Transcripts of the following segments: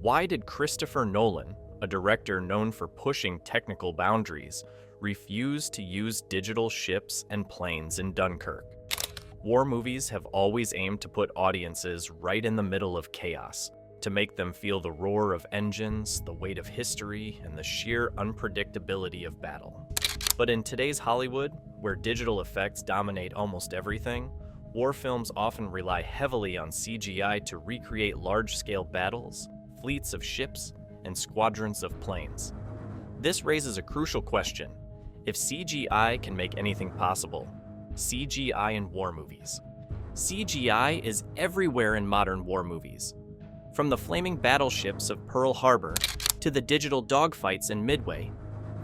Why did Christopher Nolan, a director known for pushing technical boundaries, refuse to use digital ships and planes in Dunkirk? War movies have always aimed to put audiences right in the middle of chaos, to make them feel the roar of engines, the weight of history, and the sheer unpredictability of battle. But in today's Hollywood, where digital effects dominate almost everything, war films often rely heavily on CGI to recreate large-scale battles, fleets of ships, and squadrons of planes. This raises a crucial question. If CGI can make anything possible, CGI in war movies. CGI is everywhere in modern war movies. From the flaming battleships of Pearl Harbor to the digital dogfights in Midway,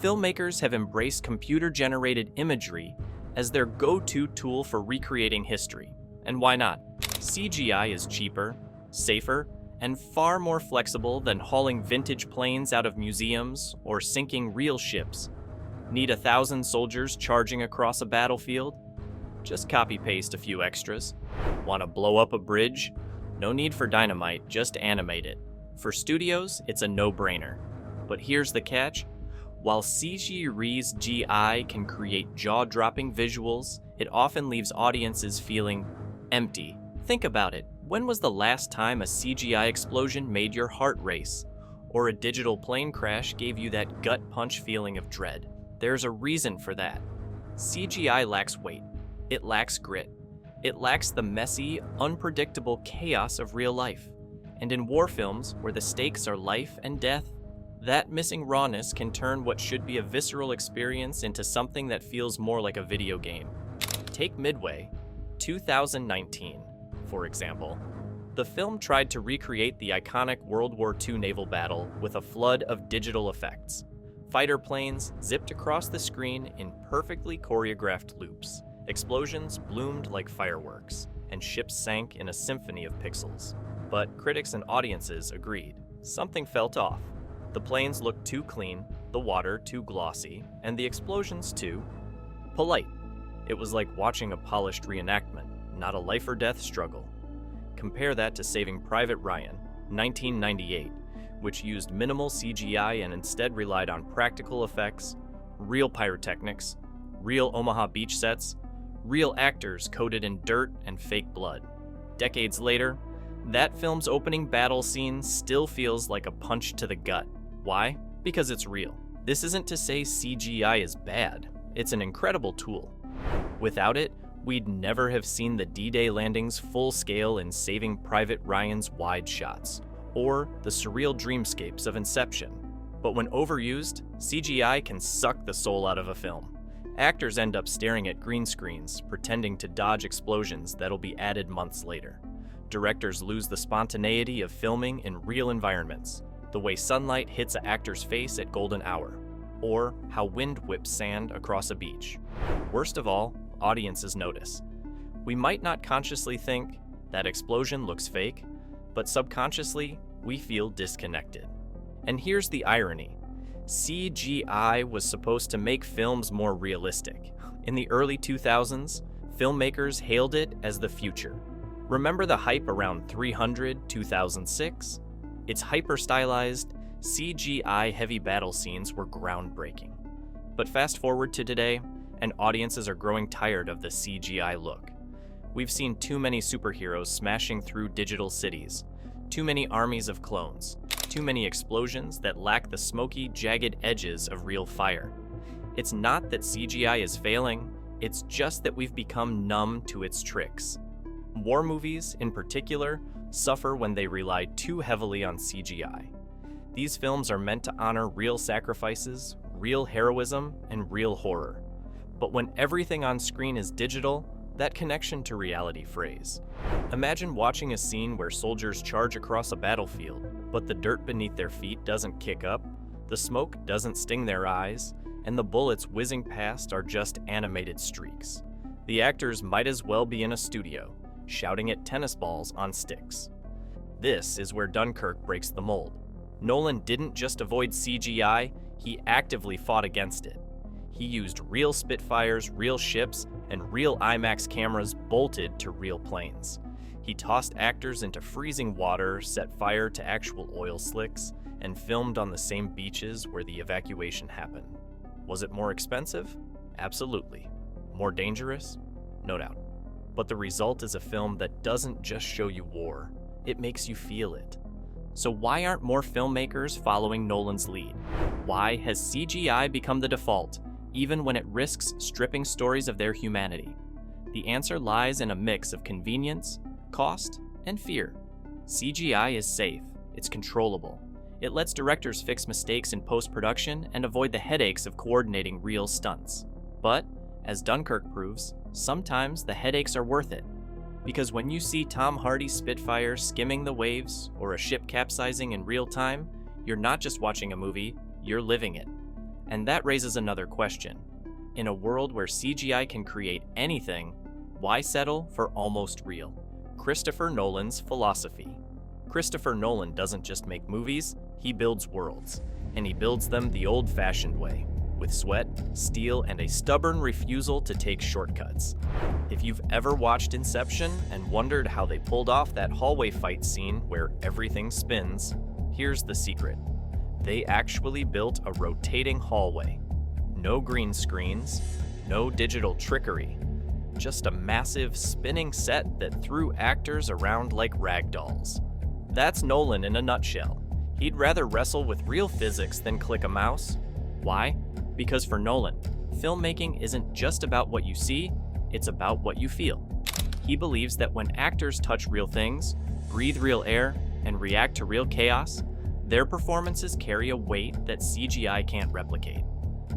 filmmakers have embraced computer-generated imagery as their go-to tool for recreating history. And why not? CGI is cheaper, safer, and far more flexible than hauling vintage planes out of museums or sinking real ships. Need 1,000 soldiers charging across a battlefield? Just copy-paste a few extras. Want to blow up a bridge? No need for dynamite, just animate it. For studios, it's a no-brainer. But here's the catch. While CGI can create jaw-dropping visuals, it often leaves audiences feeling empty. Think about it. When was the last time a CGI explosion made your heart race? Or a digital plane crash gave you that gut punch feeling of dread? There's a reason for that. CGI lacks weight. It lacks grit. It lacks the messy, unpredictable chaos of real life. And in war films, where the stakes are life and death, that missing rawness can turn what should be a visceral experience into something that feels more like a video game. Take Midway, 2019, for example. The film tried to recreate the iconic World War II naval battle with a flood of digital effects. Fighter planes zipped across the screen in perfectly choreographed loops. Explosions bloomed like fireworks, and ships sank in a symphony of pixels. But critics and audiences agreed. Something felt off. The planes looked too clean, the water too glossy, and the explosions too polite. It was like watching a polished reenactment, not a life-or-death struggle. Compare that to Saving Private Ryan, 1998, which used minimal CGI and instead relied on practical effects, real pyrotechnics, real Omaha beach sets, real actors coated in dirt and fake blood. Decades later, that film's opening battle scene still feels like a punch to the gut. Why? Because it's real. This isn't to say CGI is bad. It's an incredible tool. Without it, we'd never have seen the D-Day landings full scale in Saving Private Ryan's wide shots, or the surreal dreamscapes of Inception. But when overused, CGI can suck the soul out of a film. Actors end up staring at green screens, pretending to dodge explosions that'll be added months later. Directors lose the spontaneity of filming in real environments, the way sunlight hits an actor's face at golden hour, or how wind whips sand across a beach. Worst of all, audiences notice. We might not consciously think that explosion looks fake, but subconsciously, we feel disconnected. And here's the irony. CGI was supposed to make films more realistic. In the early 2000s, filmmakers hailed it as the future. Remember the hype around 300, 2006? Its hyper-stylized, CGI-heavy battle scenes were groundbreaking. But fast forward to today, and audiences are growing tired of the CGI look. We've seen too many superheroes smashing through digital cities, too many armies of clones, too many explosions that lack the smoky, jagged edges of real fire. It's not that CGI is failing, it's just that we've become numb to its tricks. War movies, in particular, suffer when they rely too heavily on CGI. These films are meant to honor real sacrifices, real heroism, and real horror. But when everything on screen is digital, that connection to reality frays. Imagine watching a scene where soldiers charge across a battlefield, but the dirt beneath their feet doesn't kick up, the smoke doesn't sting their eyes, and the bullets whizzing past are just animated streaks. The actors might as well be in a studio, shouting at tennis balls on sticks. This is where Dunkirk breaks the mold. Nolan didn't just avoid CGI, he actively fought against it. He used real Spitfires, real ships, and real IMAX cameras bolted to real planes. He tossed actors into freezing water, set fire to actual oil slicks, and filmed on the same beaches where the evacuation happened. Was it more expensive? Absolutely. More dangerous? No doubt. But the result is a film that doesn't just show you war, it makes you feel it. So why aren't more filmmakers following Nolan's lead? Why has CGI become the default, even when it risks stripping stories of their humanity? The answer lies in a mix of convenience, cost, and fear. CGI is safe, it's controllable. It lets directors fix mistakes in post-production and avoid the headaches of coordinating real stunts. But, as Dunkirk proves, sometimes the headaches are worth it. Because when you see Tom Hardy's Spitfire skimming the waves or a ship capsizing in real time, you're not just watching a movie, you're living it. And that raises another question. In a world where CGI can create anything, why settle for almost real? Christopher Nolan's philosophy. Christopher Nolan doesn't just make movies, he builds worlds. And he builds them the old-fashioned way, with sweat, steel, and a stubborn refusal to take shortcuts. If you've ever watched Inception and wondered how they pulled off that hallway fight scene where everything spins, here's the secret. They actually built a rotating hallway. No green screens, no digital trickery, just a massive spinning set that threw actors around like rag dolls. That's Nolan in a nutshell. He'd rather wrestle with real physics than click a mouse. Why? Because for Nolan, filmmaking isn't just about what you see, it's about what you feel. He believes that when actors touch real things, breathe real air, and react to real chaos, their performances carry a weight that CGI can't replicate.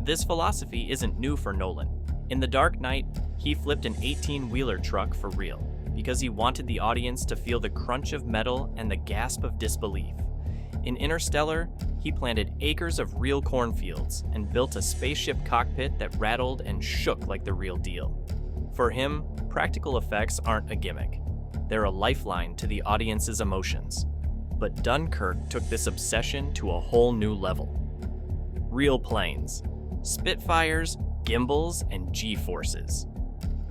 This philosophy isn't new for Nolan. In The Dark Knight, he flipped an 18-wheeler truck for real, because he wanted the audience to feel the crunch of metal and the gasp of disbelief. In Interstellar, he planted acres of real cornfields and built a spaceship cockpit that rattled and shook like the real deal. For him, practical effects aren't a gimmick. They're a lifeline to the audience's emotions. But Dunkirk took this obsession to a whole new level. Real planes, Spitfires, gimbals, and G-forces.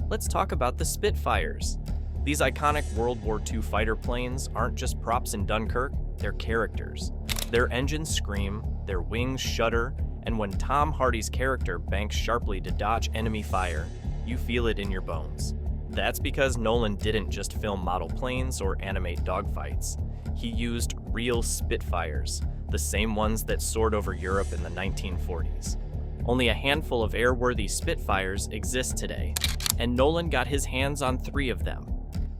Let's talk about the Spitfires. These iconic World War II fighter planes aren't just props in Dunkirk, they're characters. Their engines scream, their wings shudder, and when Tom Hardy's character banks sharply to dodge enemy fire, you feel it in your bones. That's because Nolan didn't just film model planes or animate dogfights. He used real Spitfires, the same ones that soared over Europe in the 1940s. Only a handful of airworthy Spitfires exist today, and Nolan got his hands on 3 of them.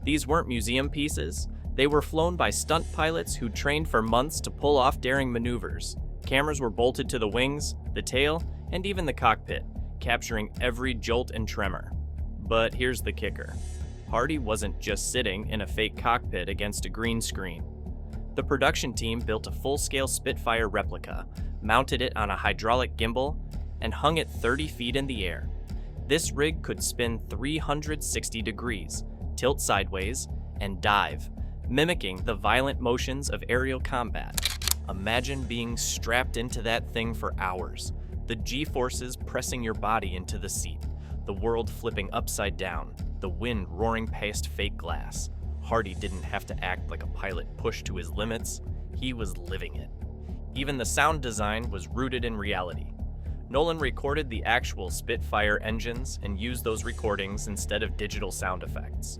These weren't museum pieces. They were flown by stunt pilots who trained for months to pull off daring maneuvers. Cameras were bolted to the wings, the tail, and even the cockpit, capturing every jolt and tremor. But here's the kicker. Hardy wasn't just sitting in a fake cockpit against a green screen. The production team built a full-scale Spitfire replica, mounted it on a hydraulic gimbal, and hung it 30 feet in the air. This rig could spin 360 degrees, tilt sideways, and dive, mimicking the violent motions of aerial combat. Imagine being strapped into that thing for hours, the G-forces pressing your body into the seat, the world flipping upside down, the wind roaring past fake glass. Hardy didn't have to act like a pilot pushed to his limits, he was living it. Even the sound design was rooted in reality. Nolan recorded the actual Spitfire engines and used those recordings instead of digital sound effects.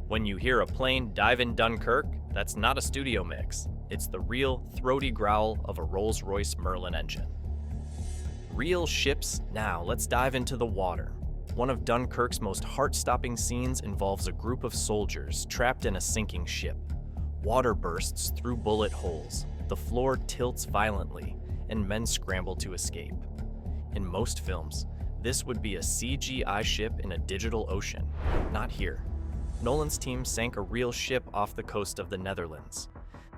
When you hear a plane dive in Dunkirk, that's not a studio mix. It's the real, throaty growl of a Rolls-Royce Merlin engine. Real ships. Now, let's dive into the water. One of Dunkirk's most heart-stopping scenes involves a group of soldiers trapped in a sinking ship. Water bursts through bullet holes, the floor tilts violently, and men scramble to escape. In most films, this would be a CGI ship in a digital ocean. Not here. Nolan's team sank a real ship off the coast of the Netherlands.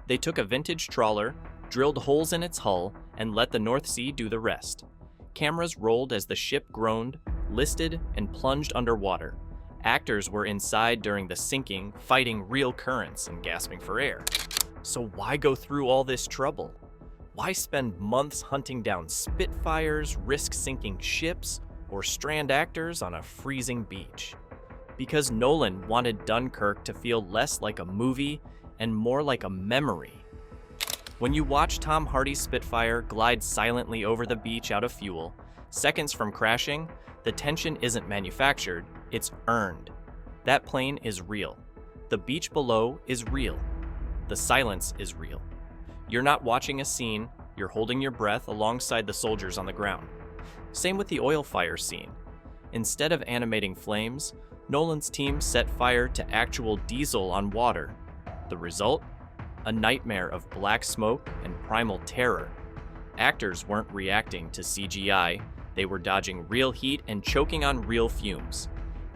They took a vintage trawler, drilled holes in its hull, and let the North Sea do the rest. Cameras rolled as the ship groaned, listed, and plunged underwater. Actors were inside during the sinking, fighting real currents and gasping for air. So why go through all this trouble? Why spend months hunting down Spitfires, risk sinking ships, or strand actors on a freezing beach? Because Nolan wanted Dunkirk to feel less like a movie and more like a memory. When you watch Tom Hardy's Spitfire glide silently over the beach out of fuel, seconds from crashing, the tension isn't manufactured, it's earned. That plane is real. The beach below is real. The silence is real. You're not watching a scene, you're holding your breath alongside the soldiers on the ground. Same with the oil fire scene. Instead of animating flames, Nolan's team set fire to actual diesel on water. The result? A nightmare of black smoke and primal terror. Actors weren't reacting to CGI, they were dodging real heat and choking on real fumes.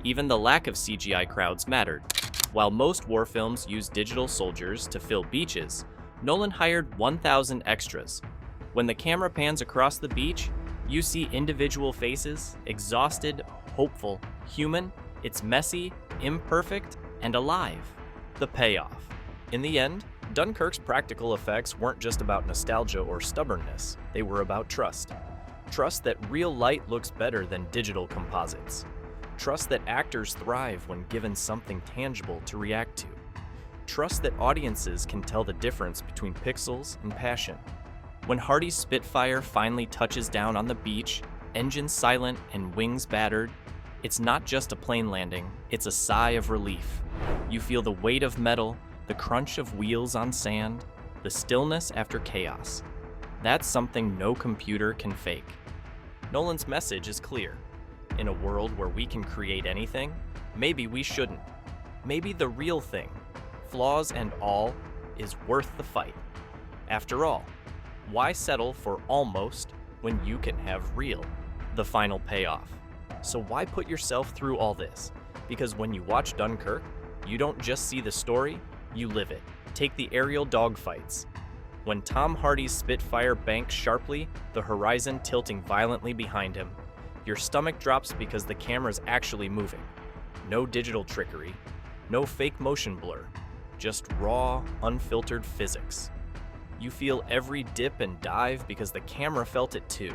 Even the lack of CGI crowds mattered. While most war films use digital soldiers to fill beaches, Nolan hired 1,000 extras. When the camera pans across the beach, you see individual faces, exhausted, hopeful, human. It's messy, imperfect, and alive. The payoff. In the end, Dunkirk's practical effects weren't just about nostalgia or stubbornness, they were about trust. Trust that real light looks better than digital composites. Trust that actors thrive when given something tangible to react to. Trust that audiences can tell the difference between pixels and passion. When Hardy's Spitfire finally touches down on the beach, engines silent and wings battered, it's not just a plane landing, it's a sigh of relief. You feel the weight of metal, the crunch of wheels on sand, the stillness after chaos. That's something no computer can fake. Nolan's message is clear. In a world where we can create anything, maybe we shouldn't. Maybe the real thing, flaws and all, is worth the fight. After all, why settle for almost when you can have real? The final payoff. So why put yourself through all this? Because when you watch Dunkirk, you don't just see the story, you live it. Take the aerial dogfights. When Tom Hardy's Spitfire banks sharply, the horizon tilting violently behind him, your stomach drops because the camera's actually moving. No digital trickery, no fake motion blur, just raw, unfiltered physics. You feel every dip and dive because the camera felt it too.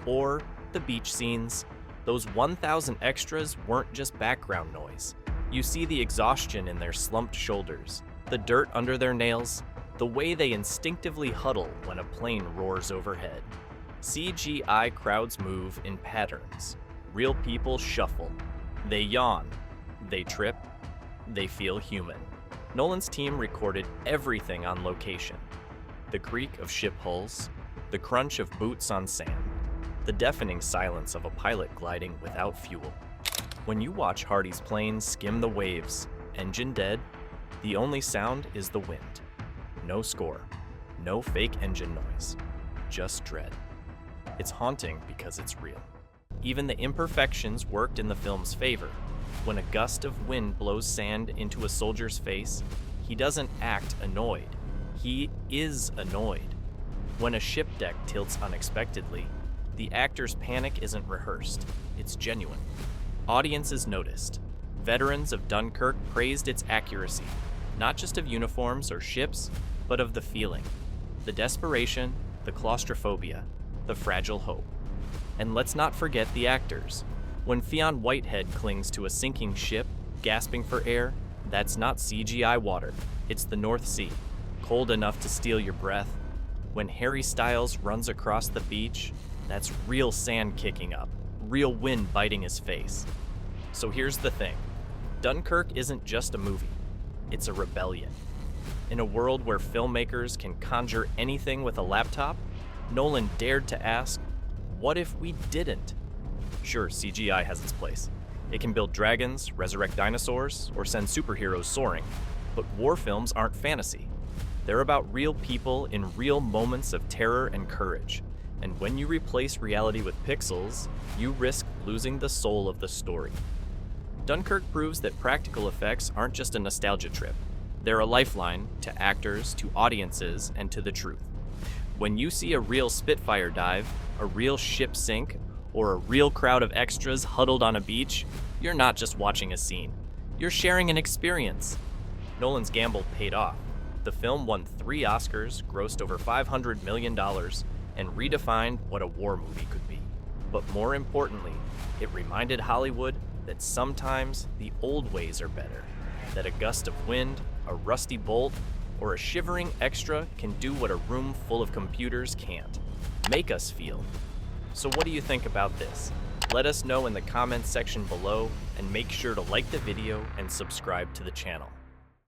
Or the beach scenes. Those 1,000 extras weren't just background noise. You see the exhaustion in their slumped shoulders, the dirt under their nails, the way they instinctively huddle when a plane roars overhead. CGI crowds move in patterns. Real people shuffle. They yawn. They trip. They feel human. Nolan's team recorded everything on location. The creak of ship hulls, the crunch of boots on sand, the deafening silence of a pilot gliding without fuel. When you watch Hardy's plane skim the waves, engine dead, the only sound is the wind. No score, no fake engine noise, just dread. It's haunting because it's real. Even the imperfections worked in the film's favor. When a gust of wind blows sand into a soldier's face, he doesn't act annoyed. He is annoyed. When a ship deck tilts unexpectedly, the actor's panic isn't rehearsed, it's genuine. Audiences noticed. Veterans of Dunkirk praised its accuracy, not just of uniforms or ships, but of the feeling, the desperation, the claustrophobia, the fragile hope. And let's not forget the actors. When Fionn Whitehead clings to a sinking ship, gasping for air, that's not CGI water, it's the North Sea, cold enough to steal your breath. When Harry Styles runs across the beach, that's real sand kicking up, real wind biting his face. So here's the thing. Dunkirk isn't just a movie, it's a rebellion. In a world where filmmakers can conjure anything with a laptop, Nolan dared to ask, what if we didn't? Sure, CGI has its place. It can build dragons, resurrect dinosaurs, or send superheroes soaring. But war films aren't fantasy. They're about real people in real moments of terror and courage. And when you replace reality with pixels, you risk losing the soul of the story. Dunkirk proves that practical effects aren't just a nostalgia trip. They're a lifeline to actors, to audiences, and to the truth. When you see a real Spitfire dive, a real ship sink, or a real crowd of extras huddled on a beach, you're not just watching a scene. You're sharing an experience. Nolan's gamble paid off. The film won 3 Oscars, grossed over $500 million, and redefined what a war movie could be. But more importantly, it reminded Hollywood that sometimes the old ways are better, that a gust of wind, a rusty bolt, or a shivering extra can do what a room full of computers can't: make us feel. So what do you think about this? Let us know in the comments section below, and make sure to like the video and subscribe to the channel.